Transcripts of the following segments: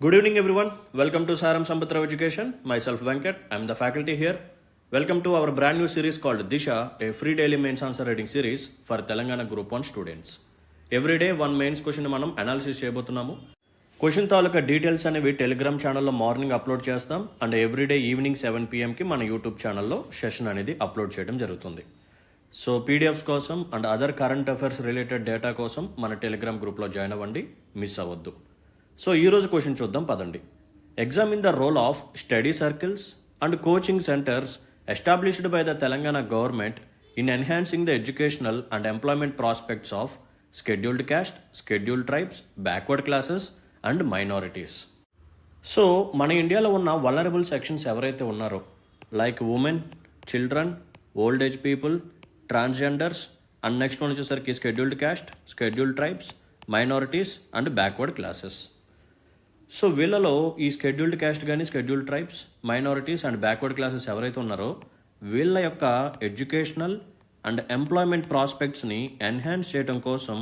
Good evening, everyone. Welcome to Saram Sampatrav Education. Myself Venkat. I'm the faculty here. Welcome to our brand new series called Disha, a free daily mains answer writing series for Telangana Group 1 students. Every day one mains question మనం analysis చేయబోతున్నాము. Question తాలూకా details అనేవి Telegram ఛానల్లో morning upload చేస్తాం and everyday evening 7 PM మన YouTube ఛానల్లో session అనేది upload చేయడం జరుగుతుంది. సో పీడిఎఫ్స్ కోసం and other current affairs related data కోసం మన టెలిగ్రామ్ గ్రూప్లో జాయిన్ అవ్వండి, మిస్ అవ్వద్దు. సో ఈరోజు క్వశ్చన్ చూద్దాం పదండి. Examine the role of study circles and coaching centres established by the Telangana government in enhancing the educational and employment prospects of scheduled caste, scheduled tribes, backward classes and minorities. So మన ఇండియాలో ఉన్న vulnerable sections ఎవరైతే ఉన్నారో like women, children, old age people, transgenders and next one వచ్చేసరికి scheduled caste, scheduled tribes, minorities and backward classes. So వీళ్ళలో ఈ scheduled caste కానీ, scheduled tribes, minorities and backward classes ఎవరైతే ఉన్నారో వీళ్ళ యొక్క ఎడ్యుకేషనల్ అండ్ ఎంప్లాయ్మెంట్ ప్రాస్పెక్ట్స్ని ఎన్హాన్స్ చేయడం కోసం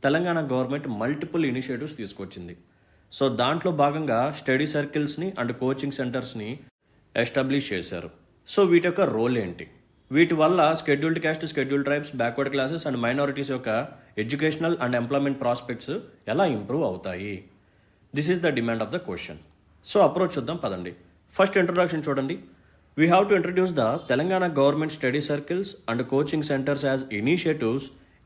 తెలంగాణ గవర్నమెంట్ మల్టిపుల్ ఇనిషియేటివ్స్ తీసుకొచ్చింది. సో దాంట్లో భాగంగా స్టడీ సర్కిల్స్ని అండ్ కోచింగ్ సెంటర్స్ని ఎస్టాబ్లిష్ చేశారు. సో వీటి యొక్క రోల్ ఏంటి, వీటి వల్ల scheduled caste, scheduled tribes, backward classes and minorities యొక్క ఎడ్యుకేషనల్ అండ్ ఎంప్లాయ్మెంట్ ప్రాస్పెక్ట్స్ ఎలా ఇంప్రూవ్ అవుతాయి? This is the demand of the question. So approach చూద్దాం పదండి. ఫస్ట్ ఇంట్రొడక్షన్ చూడండి. We have to introduce the Telangana government study circles and coaching centres as initiatives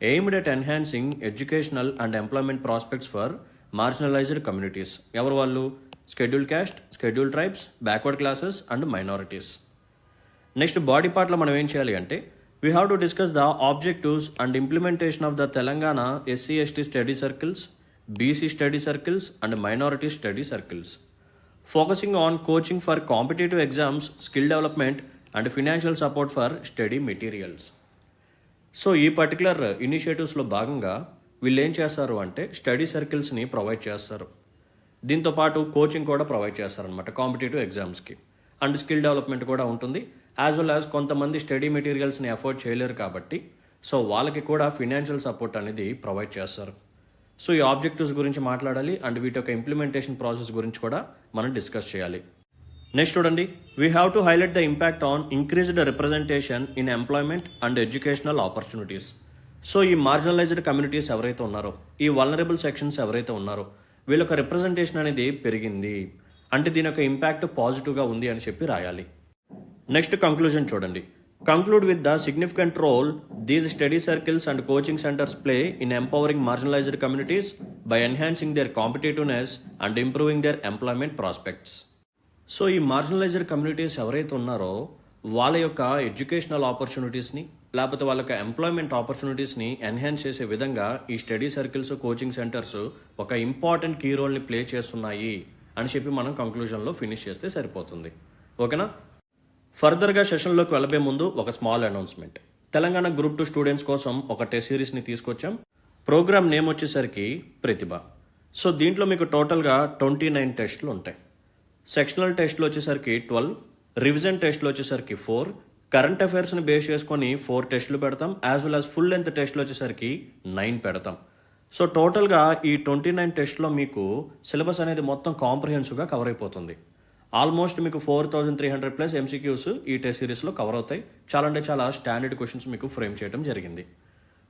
aimed at enhancing educational and employment prospects for marginalised communities. ఎవరు వాళ్ళు? Scheduled caste, scheduled tribes, backward classes and minorities. Next body పార్ట్లో మనం ఏం చేయాలి అంటే we have to discuss the objectives and implementation of the Telangana SC/ST study circles, BC study circles and minority study circles, focusing on coaching for competitive exams, skill development and financial support for study materials. So ఈ particular ఇనిషియేటివ్స్లో భాగంగా వీళ్ళు ఏం చేస్తారు అంటే study సర్కిల్స్ని provide చేస్తారు. దీంతోపాటు coaching కూడా provide చేస్తారనమాట కాంపిటేటివ్ ఎగ్జామ్స్కి. అండ్ స్కిల్ డెవలప్మెంట్ కూడా ఉంటుంది. యాజ్ వెల్ యాజ్ కొంతమంది స్టడీ మెటీరియల్స్ని అఫోర్డ్ చేయలేరు కాబట్టి సో వాళ్ళకి కూడా ఫినాన్షియల్ సపోర్ట్ అనేది ప్రొవైడ్ చేస్తారు. సో ఈ ఆబ్జెక్టివ్స్ గురించి మాట్లాడాలి అండ్ వీటి యొక్క ఇంప్లిమెంటేషన్ ప్రాసెస్ గురించి కూడా మనం డిస్కస్ చేయాలి. నెక్స్ట్ చూడండి, we have to highlight the impact on increased representation in employment and educational opportunities. So ఈ మార్జినలైజ్డ్ కమ్యూనిటీస్ ఎవరైతే ఉన్నారో, ఈ వల్నరబుల్ సెక్షన్స్ ఎవరైతే ఉన్నారో వీళ్ళ యొక్క రిప్రజెంటేషన్ అనేది పెరిగింది అంటే దీని యొక్క ఇంపాక్ట్ పాజిటివ్గా ఉంది అని చెప్పి రాయాలి. నెక్స్ట్ కంక్లూజన్ చూడండి. Conclude with the significant role these study circles and coaching centers play in empowering marginalized communities by enhancing their competitiveness and improving their employment prospects. So ఈ మార్జినలైజ్డ్ కమ్యూనిటీస్ ఎవరైతే ఉన్నారో వాళ్ళ యొక్క ఎడ్యుకేషనల్ ఆపర్చునిటీస్ని లేకపోతే వాళ్ళ యొక్క employment ఆపర్చునిటీస్ని enhance చేసే విధంగా ఈ స్టడీ సర్కిల్స్, కోచింగ్ సెంటర్స్ ఒక ఇంపార్టెంట్ కీ రోల్ని ప్లే చేస్తున్నాయి అని చెప్పి మనం కంక్లూజన్లో ఫినిష్ చేస్తే సరిపోతుంది. ఓకేనా? ఫర్దర్గా సెషన్లోకి వెళ్ళబోయే ముందు ఒక small announcement. Telangana group 2 students కోసం ఒక టెస్ట్ సిరీస్ని తీసుకొచ్చాం. ప్రోగ్రామ్ నేమ్ వచ్చేసరికి ప్రతిభ. సో దీంట్లో మీకు టోటల్గా 29 టెస్టులు ఉంటాయి. సెక్షనల్ టెస్ట్లు వచ్చేసరికి 12, రివిజన్ టెస్ట్లు వచ్చేసరికి 4, కరెంట్ అఫైర్స్ని బేస్ చేసుకొని 4 టెస్టులు పెడతాం. As well as full length టెస్ట్లు వచ్చేసరికి 9 పెడతాం. సో టోటల్గా ఈ 29 టెస్ట్లో మీకు సిలబస్ అనేది మొత్తం కాంప్రిహెన్సివ్గా కవర్ అయిపోతుంది. ఆల్మోస్ట్ మీకు 4300+ MCQs ఈ టెస్ట్ సిరీస్లో కవర్ అవుతాయి. చాలా అంటే చాలా స్టాండర్డ్ క్వశ్చన్స్ మీకు ఫ్రేమ్ చేయడం జరిగింది.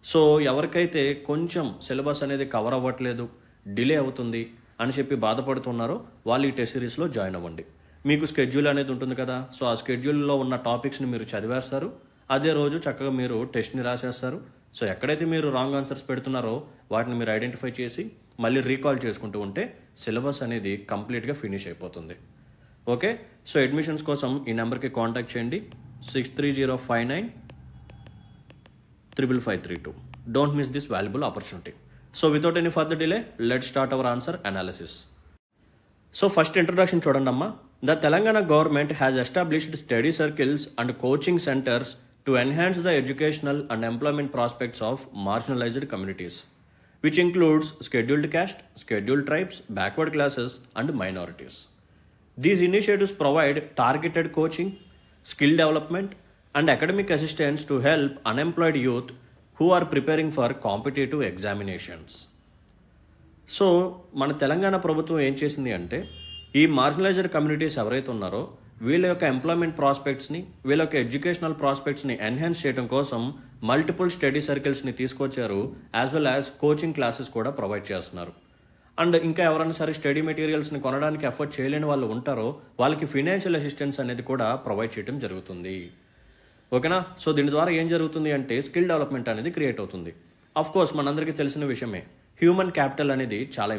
సో ఎవరికైతే కొంచెం సిలబస్ అనేది కవర్ అవ్వట్లేదు, డిలే అవుతుంది అని చెప్పి బాధపడుతున్నారో వాళ్ళు ఈ టెస్ట్ సిరీస్లో జాయిన్ అవ్వండి. మీకు స్కెడ్యూల్ అనేది ఉంటుంది కదా, సో ఆ స్కెడ్యూల్లో ఉన్న టాపిక్స్ని మీరు చదివేస్తారు. అదే రోజు చక్కగా మీరు టెస్ట్ని రాసేస్తారు. సో ఎక్కడైతే మీరు రాంగ్ ఆన్సర్స్ పెడుతున్నారో వాటిని మీరు ఐడెంటిఫై చేసి మళ్ళీ రీకాల్ చేసుకుంటూ ఉంటే సిలబస్ అనేది కంప్లీట్గా ఫినిష్ అయిపోతుంది. ఓకే, సో అడ్మిషన్స్ కోసం ఈ నెంబర్కి కాంటాక్ట్ చేయండి 63095532. Don't miss this valuable opportunity. So without any further delay let's start our answer analysis. So first introduction చూడండి అమ్మా. The Telangana government has established study circles and coaching centres to enhance the educational and employment prospects of marginalised communities which includes scheduled caste, scheduled tribes, backward classes and minorities. These initiatives provide targeted coaching, skill development, and academic assistance to help unemployed youth who are preparing for competitive examinations. So మన తెలంగాణ ప్రభుత్వం ఏం చేసింది అంటే ఈ marginalised communities ఎవరైతే ఉన్నారో వీళ్ళ యొక్క ఎంప్లాయ్మెంట్ ప్రాస్పెక్ట్స్ని, వీళ్ళ యొక్క ఎడ్యుకేషనల్ ప్రాస్పెక్ట్స్ని ఎన్హాన్స్ చేయడం కోసం మల్టిపుల్ స్టడీ సర్కిల్స్ని తీసుకొచ్చారు, as well as coaching classes కూడా ప్రొవైడ్ చేస్తున్నారు. అండ్ ఇంకా ఎవరైనా సరే స్టడీ మెటీరియల్స్ని కొనడానికి ఎఫర్ట్ చేయలేని వాళ్ళు ఉంటారో వాళ్ళకి ఫినాన్షియల్ అసిస్టెన్స్ అనేది కూడా ప్రొవైడ్ చేయడం జరుగుతుంది. ఓకేనా? సో దీని ద్వారా ఏం జరుగుతుంది అంటే స్కిల్ డెవలప్మెంట్ అనేది క్రియేట్ అవుతుంది. అఫ్ కోర్స్ మనందరికీ తెలిసిన విషయమే, హ్యూమన్ క్యాపిటల్ అనేది చాలా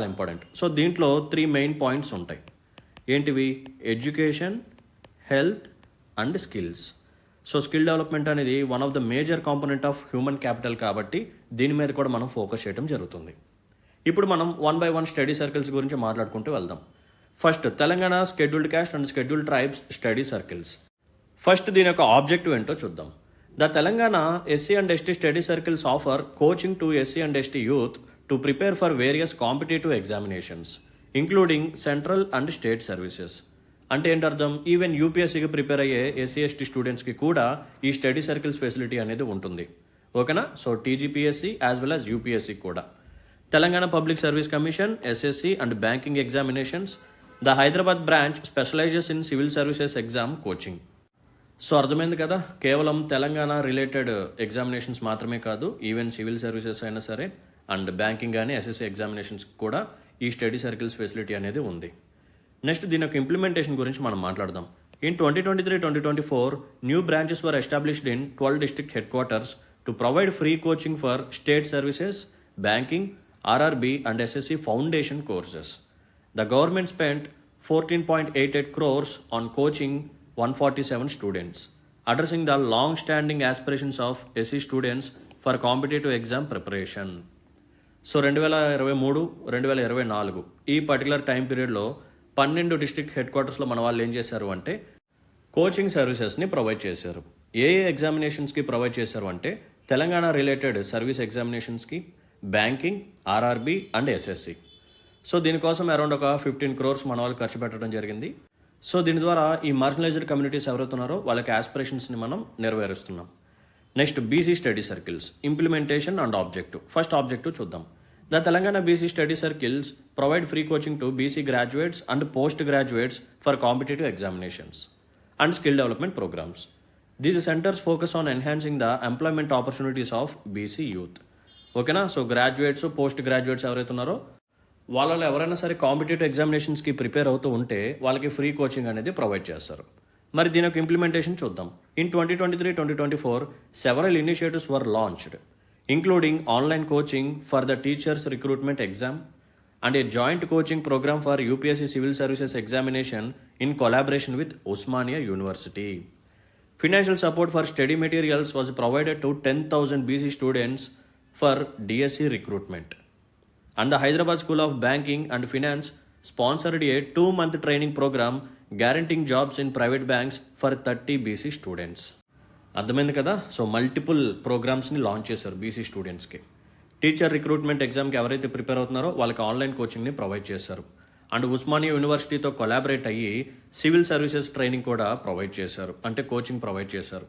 ఇంపార్టెంట్. సో దీంట్లో 3 మెయిన్ పాయింట్స్ ఉంటాయి. ఏంటివి? Education, health and skills. So skill development అనేది one of the major component of human capital కాబట్టి దీని మీద కూడా మనం ఫోకస్ చేయడం జరుగుతుంది. ఇప్పుడు మనం 1 by 1 స్టడీ సర్కిల్స్ గురించి మాట్లాడుకుంటూ వెళ్దాం. First Telangana scheduled caste and scheduled tribes study circles. First దీని యొక్క ఆబ్జెక్టివ్ ఏంటో చూద్దాం. The Telangana SC and ST study circles offer coaching to SC and ST youth to prepare for various competitive examinations including central and state services. అంటే ఏంటి అర్థం? Even యూపీఎస్సీకి prepare అయ్యే SC ST స్టూడెంట్స్కి కూడా ఈ స్టడీ సర్కిల్స్ ఫెసిలిటీ అనేది ఉంటుంది. ఓకేనా? So TGPSC as well as UPSC కూడా. Telangana public service commission, SSC and banking examinations. The Hyderabad branch specializes in civil services exam coaching. So అర్థమైంది కదా, కేవలం తెలంగాణ రిలేటెడ్ ఎగ్జామినేషన్స్ మాత్రమే కాదు, ఈవెన్ సివిల్ సర్వీసెస్ అయినా సరే అండ్ బ్యాంకింగ్ కానీ SSC ఎగ్జామినేషన్స్ కూడా ఈ స్టడీ సర్కిల్స్ ఫెసిలిటీ అనేది ఉంది. నెక్స్ట్ దీని యొక్క ఇంప్లిమెంటేషన్ గురించి మనం మాట్లాడదాం. In 2023-2024 new branches were established in 12 district headquarters to provide free coaching for state services, banking, RRB and SSC foundation courses. The government spent 14.88 crores on coaching 147 students, addressing the long-standing aspirations of SC students for competitive exam preparation. So 2023-2024 ఈ particular time పీరియడ్లో 12 district head క్వార్టర్స్లో మన వాళ్ళు ఏం చేశారు అంటే coaching సర్వీసెస్ని provide చేశారు. ఏ ఎగ్జామినేషన్స్కి provide చేశారు అంటే తెలంగాణ రిలేటెడ్ సర్వీస్ ఎగ్జామినేషన్స్కి, banking, RRB and SSC. So దీనికోసం అరౌండ్ ఒక 15 crores మన వాళ్ళు ఖర్చు పెట్టడం జరిగింది. సో దీని ద్వారా ఈ మార్జినలైజ్డ్ కమ్యూనిటీస్ ఎవరైతున్నారో వాళ్ళకి ఆస్పిరేషన్స్ని మనం నెరవేరుస్తున్నాం. Next BC study circles implementation and objective. First objective చూద్దాం. The Telangana BC study circles provide free coaching to BC graduates and post graduates for competitive examinations and skill development programs. These centres focus on enhancing the employment opportunities of BC youth. ఓకేనా? So graduates, post graduates ఎవరైతే ఉన్నారో వాళ్ళలో ఎవరైనా సరే competitive ఎగ్జామినేషన్స్కి prepare అవుతూ ఉంటే వాళ్ళకి free coaching అనేది ప్రొవైడ్ చేస్తారు. మరి దీని యొక్క ఇంప్లిమెంటేషన్ చూద్దాం. In 2023-2024 several initiatives were launched including online coaching for the teachers recruitment exam and a joint coaching program for UPSC civil services examination in collaboration with Osmania university. Financial support for study materials was provided to 10,000 BC students for DSC recruitment. And the Hyderabad School of Banking and Finance sponsored a 2-month training program guaranteeing jobs in private banks for 30 BC students. అర్థమైంది కదా? So multiple ప్రోగ్రామ్స్ని launch చేశారు BC స్టూడెంట్స్కి. Teacher recruitment ఎగ్జామ్కి ఎవరైతే prepare అవుతున్నారో వాళ్ళకి online కోచింగ్ని provide చేశారు. And Osmania యూనివర్సిటీతో collaborate అయ్యి సివిల్ సర్వీసెస్ ట్రైనింగ్ కూడా ప్రొవైడ్ చేశారు, అంటే కోచింగ్ ప్రొవైడ్ చేశారు.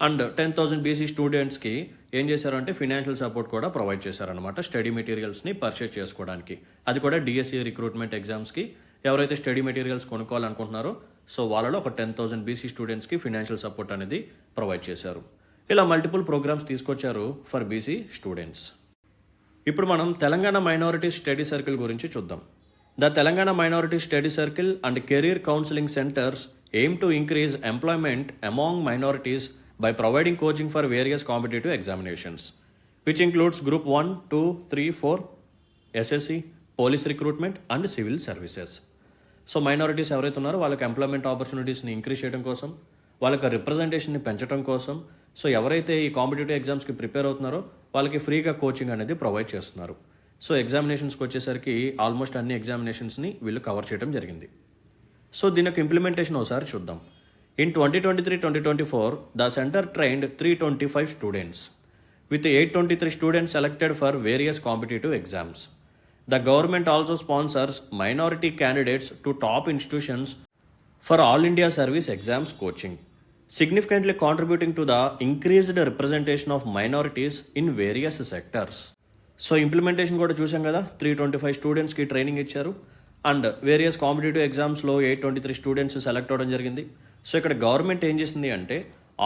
అండ్ 10,000 BC స్టూడెంట్స్కి ఏం చేశారంటే ఫినాన్షియల్ సపోర్ట్ కూడా ప్రొవైడ్ చేశారనమాట స్టడీ మెటీరియల్స్ని పర్చేస్ చేసుకోవడానికి. అది కూడా DSC రిక్రూట్మెంట్ ఎగ్జామ్స్కి ఎవరైతే స్టడీ మెటీరియల్స్ కొనుక్కోవాలనుకుంటున్నారో సో వాళ్ళలో ఒక 10,000 BC స్టూడెంట్స్కి ఫినాన్షియల్ సపోర్ట్ అనేది ప్రొవైడ్ చేశారు. ఇలా మల్టిపుల్ ప్రోగ్రామ్స్ తీసుకొచ్చారు ఫర్ BC స్టూడెంట్స్. ఇప్పుడు మనం తెలంగాణ మైనారిటీ స్టడీ సర్కిల్ గురించి చూద్దాం. The Telangana minority study circle and career counselling centres aim to increase employment among minorities by providing coaching for various competitive examinations, which includes Group 1, 2, 3, 4, SSC, police recruitment and civil services. So minorities ఎవరైతే ఉన్నారో వాళ్ళకి employment ఆపర్చునిటీస్ని increase చేయడం కోసం, వాళ్ళకి రిప్రజెంటేషన్ని పెంచడం కోసం so ఎవరైతే ఈ కాంపిటేటివ్ ఎగ్జామ్స్కి ప్రిపేర్ అవుతున్నారో వాళ్ళకి ఫ్రీగా కోచింగ్ అనేది ప్రొవైడ్ చేస్తున్నారు. సో ఎగ్జామినేషన్స్కి వచ్చేసరికి ఆల్మోస్ట్ అన్ని ఎగ్జామినేషన్స్ని వీళ్ళు కవర్ చేయడం జరిగింది. సో దీని యొక్క ఇంప్లిమెంటేషన్ ఒకసారి చూద్దాం. In 2023-2024, the center trained 325 students, with 823 students selected for various competitive exams. The government also sponsors minority candidates to top institutions for All India Service Exams coaching, significantly contributing to the increased representation of minorities in various sectors. So implementation కూడా చూసాం కదా, 325 స్టూడెంట్స్కి training ఇచ్చారు and various competitive ఎగ్జామ్స్లో 823 students select అవ్వడం జరిగింది. So ఇక్కడ government ఏం చేసింది అంటే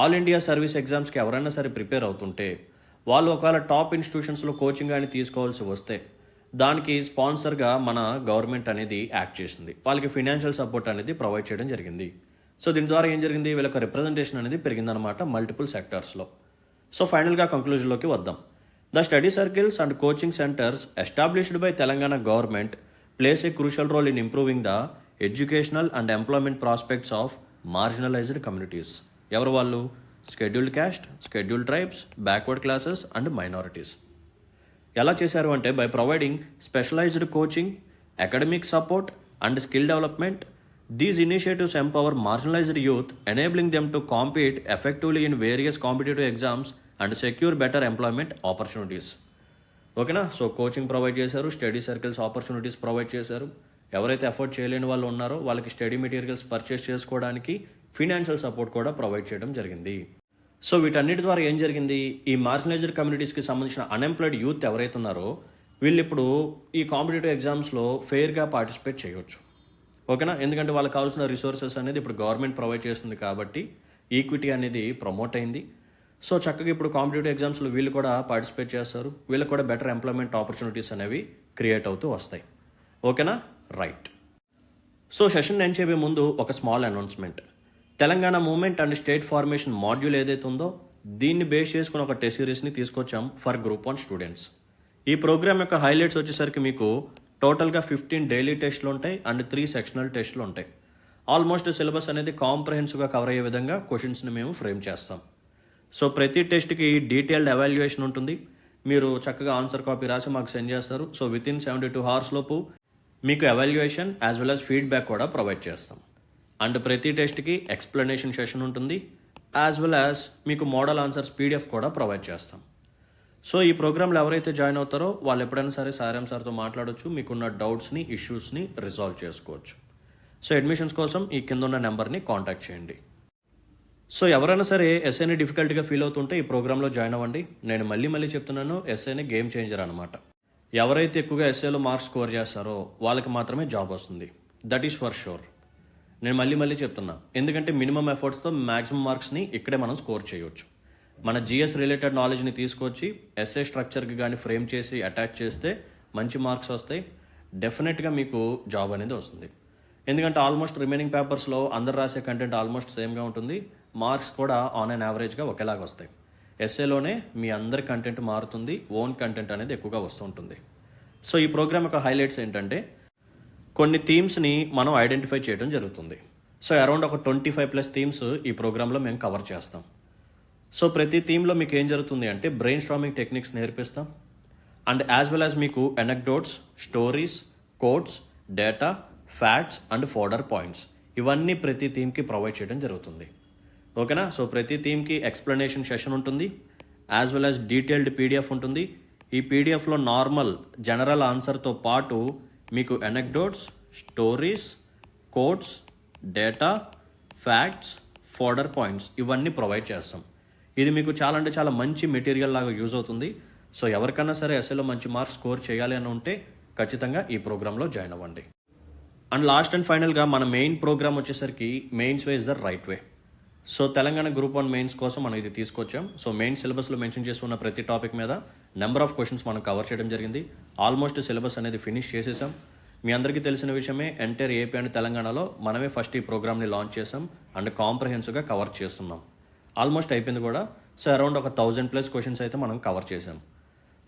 ఆల్ ఇండియా సర్వీస్ ఎగ్జామ్స్కి ఎవరైనా సరే ప్రిపేర్ అవుతుంటే వాళ్ళు ఒకవేళ టాప్ ఇన్స్టిట్యూషన్స్లో కోచింగ్ కానీ తీసుకోవాల్సి వస్తే దానికి స్పాన్సర్గా మన గవర్నమెంట్ అనేది యాక్ట్ చేసింది. వాళ్ళకి ఫినాన్షియల్ సపోర్ట్ అనేది ప్రొవైడ్ చేయడం జరిగింది. సో దీని ద్వారా ఏం జరిగింది, వీళ్ళకి రిప్రజెంటేషన్ అనేది పెరిగిందనమాట మల్టిపుల్ సెక్టార్స్లో. సో ఫైనల్గా కంక్లూజన్లోకి వద్దాం. The study circles and coaching centres established by Telangana government plays a crucial role in improving the educational and employment prospects of marginalized communities. ఎవరు వాళ్ళు? Scheduled caste, scheduled tribes, backward classes and minorities. ఎలా చేశారు అంటే by providing specialized coaching, academic support and skill development. These initiatives empower marginalized youth, enabling them to compete effectively in various competitive exams and secure better employment opportunities. ఓకేనా? So coaching provide చేశారు, study circles opportunities provide చేశారు. ఎవరైతే effort చేయలేని వాళ్ళు ఉన్నారో వాళ్ళకి study materials purchase చేసుకోవడానికి financial support కూడా ప్రొవైడ్ చేయడం జరిగింది. సో వీటన్నిటి ద్వారా ఏం జరిగింది, ఈ మార్జినలైజ్డ్ కమ్యూనిటీస్కి సంబంధించిన అన్ఎంప్లాయిడ్ యూత్ ఎవరైతే ఉన్నారో వీళ్ళు ఇప్పుడు ఈ కాంపిటేటివ్ ఎగ్జామ్స్లో ఫెయిర్గా పార్టిసిపేట్ చేయవచ్చు. ఓకేనా? ఎందుకంటే వాళ్ళకి కావాల్సిన రిసోర్సెస్ అనేది ఇప్పుడు గవర్నమెంట్ ప్రొవైడ్ చేస్తుంది కాబట్టి ఈక్విటీ అనేది ప్రమోట్ అయింది. సో చక్కగా ఇప్పుడు కాంపిటేటివ్ ఎగ్జామ్స్లో వీళ్ళు కూడా పార్టిసిపేట్ చేస్తారు, వీళ్ళకి కూడా బెటర్ ఎంప్లాయ్మెంట్ ఆపర్చునిటీస్ అనేవి క్రియేట్ అవుతూ వస్తాయి. ఓకేనా? రైట్. సో సెషన్ ఎండ్ చేయబోయే ముందు ఒక small announcement. Telangana movement and state formation module ఏదైతే ఉందో దీన్ని బేస్ చేసుకుని ఒక టెస్ట్ సిరీస్ని తీసుకొచ్చాం ఫర్ గ్రూప్ 1 స్టూడెంట్స్. ఈ ప్రోగ్రామ్ యొక్క హైలైట్స్ వచ్చేసరికి మీకు టోటల్గా 15 డైలీ టెస్ట్లు ఉంటాయి అండ్ 3 సెక్షనల్ టెస్ట్లు ఉంటాయి. ఆల్మోస్ట్ సిలబస్ అనేది కాంప్రహెన్సివ్గా కవర్ అయ్యే విధంగా క్వశ్చన్స్ని మేము ఫ్రేమ్ చేస్తాం. సో ప్రతి టెస్ట్కి డీటెయిల్డ్ ఎవాల్యుయేషన్ ఉంటుంది. మీరు చక్కగా ఆన్సర్ కాపీ రాసి మాకు సెండ్ చేస్తారు. సో వితిన్ 72 hours లోపు మీకు evaluation as well as feedback కూడా ప్రొవైడ్ చేస్తాం. అండ్ ప్రతి టెస్ట్కి ఎక్స్ప్లెనేషన్ సెషన్ ఉంటుంది, యాజ్ వెల్ యాజ్ మీకు మోడల్ ఆన్సర్స్ పీడిఎఫ్ కూడా ప్రొవైడ్ చేస్తాం. సో ఈ ప్రోగ్రాంలో ఎవరైతే జాయిన్ అవుతారో వాళ్ళు ఎప్పుడైనా సరే సారం సార్తో మాట్లాడవచ్చు, మీకున్న డౌట్స్ని ఇష్యూస్ని రిజాల్వ్ చేసుకోవచ్చు. సో అడ్మిషన్స్ కోసం ఈ కింద ఉన్న నెంబర్ని కాంటాక్ట్ చేయండి. సో ఎవరైనా సరే ఎస్ఐని డిఫికల్ట్గా ఫీల్ అవుతుంటే ఈ ప్రోగ్రాంలో జాయిన్ అవ్వండి. నేను మళ్ళీ చెప్తున్నాను, ఎస్ఐని గేమ్ చేంజర్ అనమాట. ఎవరైతే ఎక్కువగా ఎస్ఐలో మార్క్స్ స్కోర్ చేస్తారో వాళ్ళకి మాత్రమే జాబ్ వస్తుంది. That is for sure. నేను మళ్ళీ చెప్తున్నా, ఎందుకంటే మినిమం ఎఫర్ట్స్తో మ్యాక్సిమం మార్క్స్ని ఇక్కడే మనం స్కోర్ చేయవచ్చు. మన జిఎస్ రిలేటెడ్ నాలెడ్జ్ని తీసుకొచ్చి ఎస్ఐ స్ట్రక్చర్కి కానీ ఫ్రేమ్ చేసి అటాచ్ చేస్తే మంచి మార్క్స్ వస్తాయి. డెఫినెట్గా మీకు జాబ్ అనేది వస్తుంది. ఎందుకంటే ఆల్మోస్ట్ రిమైనింగ్ పేపర్స్లో అందరు రాసే కంటెంట్ ఆల్మోస్ట్ సేమ్గా ఉంటుంది, మార్క్స్ కూడా ఆన్ అండ్ యావరేజ్గా ఒకేలాగా వస్తాయి. ఎస్ఏలోనే మీ అందరి కంటెంట్ మారుతుంది, ఓన్ కంటెంట్ అనేది ఎక్కువగా వస్తూ ఉంటుంది. సో ఈ ప్రోగ్రామ్ యొక్క హైలైట్స్ ఏంటంటే కొన్ని థీమ్స్ని మనం ఐడెంటిఫై చేయడం జరుగుతుంది. సో అరౌండ్ ఒక 25+ థీమ్స్ ఈ ప్రోగ్రాంలో మేము కవర్ చేస్తాం. సో ప్రతి థీమ్లో మీకు ఏం జరుగుతుంది అంటే బ్రెయిన్ స్టార్మింగ్ టెక్నిక్స్ నేర్పిస్తాం అండ్ యాజ్ వెల్ యాజ్ మీకు anecdotes, stories, quotes, data, facts and fodder points ఇవన్నీ ప్రతి థీమ్కి ప్రొవైడ్ చేయడం జరుగుతుంది. ఓకేనా? సో ప్రతి థీమ్కి ఎక్స్ప్లెనేషన్ సెషన్ ఉంటుంది, as well as detailed PDF ఉంటుంది. ఈ పీడిఎఫ్లో నార్మల్ జనరల్ ఆన్సర్తో పాటు మీకు anecdotes, stories, quotes, data, facts, fodder points ఇవన్నీ ప్రొవైడ్ చేస్తాం. ఇది మీకు చాలా అంటే చాలా మంచి మెటీరియల్ లాగా యూజ్ అవుతుంది. సో ఎవరికైనా సరే ఎస్ఏలో మంచి మార్క్స్ స్కోర్ చేయాలి అని ఉంటే ఖచ్చితంగా ఈ ప్రోగ్రాంలో జాయిన్ అవ్వండి. అండ్ లాస్ట్ అండ్ ఫైనల్గా మన మెయిన్ ప్రోగ్రామ్ వచ్చేసరికి mains way is the right way. So Telangana group 1 mains కోసం మనం ఇది తీసుకొచ్చాం. సో మెయిన్ సిలబస్లో మెన్షన్ చేసుకున్న ప్రతి టాపిక్ మీద నెంబర్ ఆఫ్ క్వశ్చన్స్ మనం కవర్ చేయడం జరిగింది. ఆల్మోస్ట్ సిలబస్ అనేది ఫినిష్ చేసేసాం. మీ అందరికీ తెలిసిన విషయమే, ఎంటైర్ ఏపీ అండ్ తెలంగాణలో మనమే ఫస్ట్ ఈ ప్రోగ్రామ్ని లాంచ్ చేసాం అండ్ కాంప్రహెన్సివ్గా కవర్ చేస్తున్నాం. ఆల్మోస్ట్ అయిపోయింది కూడా. సో అరౌండ్ ఒక 1000+ క్వశ్చన్స్ అయితే మనం కవర్ చేసాం.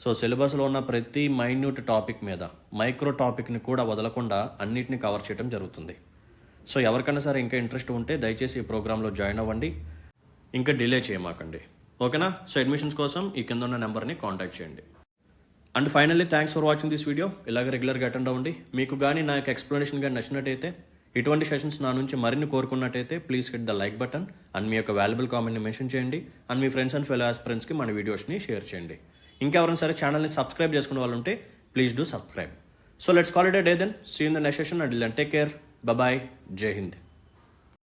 సో సిలబస్లో ఉన్న ప్రతి మైన్యూట్ టాపిక్ మీద మైక్రో టాపిక్ని కూడా వదలకుండా అన్నిటిని కవర్ చేయడం జరుగుతుంది. సో ఎవరికైనా సరే ఇంకా ఇంట్రెస్ట్ ఉంటే దయచేసి ఈ ప్రోగ్రాంలో జాయిన్ అవ్వండి, ఇంకా డిలే చేయమాకండి. ఓకేనా? సో అడ్మిషన్స్ కోసం ఈ కింద ఉన్న నెంబర్ని కాంటాక్ట్ చేయండి. And finally thanks for watching this video. ఇలాగ రెగ్యులర్గా అటెండ్ అవ్వండి. మీకు కానీ నా యొక్క ఎక్స్ప్లెనేషన్ కానీ నచ్చినట్టయితే, ఇటువంటి సెషన్స్ నా నుంచి మరిన్ని కోరుకున్నట్టయితే please hit the like button and మీ యొక్క వాల్యుబుల్ కామెంట్ని మెన్షన్ చేయండి అండ్ మీ ఫ్రెండ్స్ అండ్ ఫెలో ఆస్పిరెంట్స్కి మన వీడియోస్ని షేర్ చేయండి. ఇంకెవరైనా సరే ఛానల్ని సబ్స్క్రైబ్ చేసుకునే వాళ్ళు ఉంటే please do subscribe. So let's call it a day then. See in the next session. Until then take care. Bye. జై హింద్.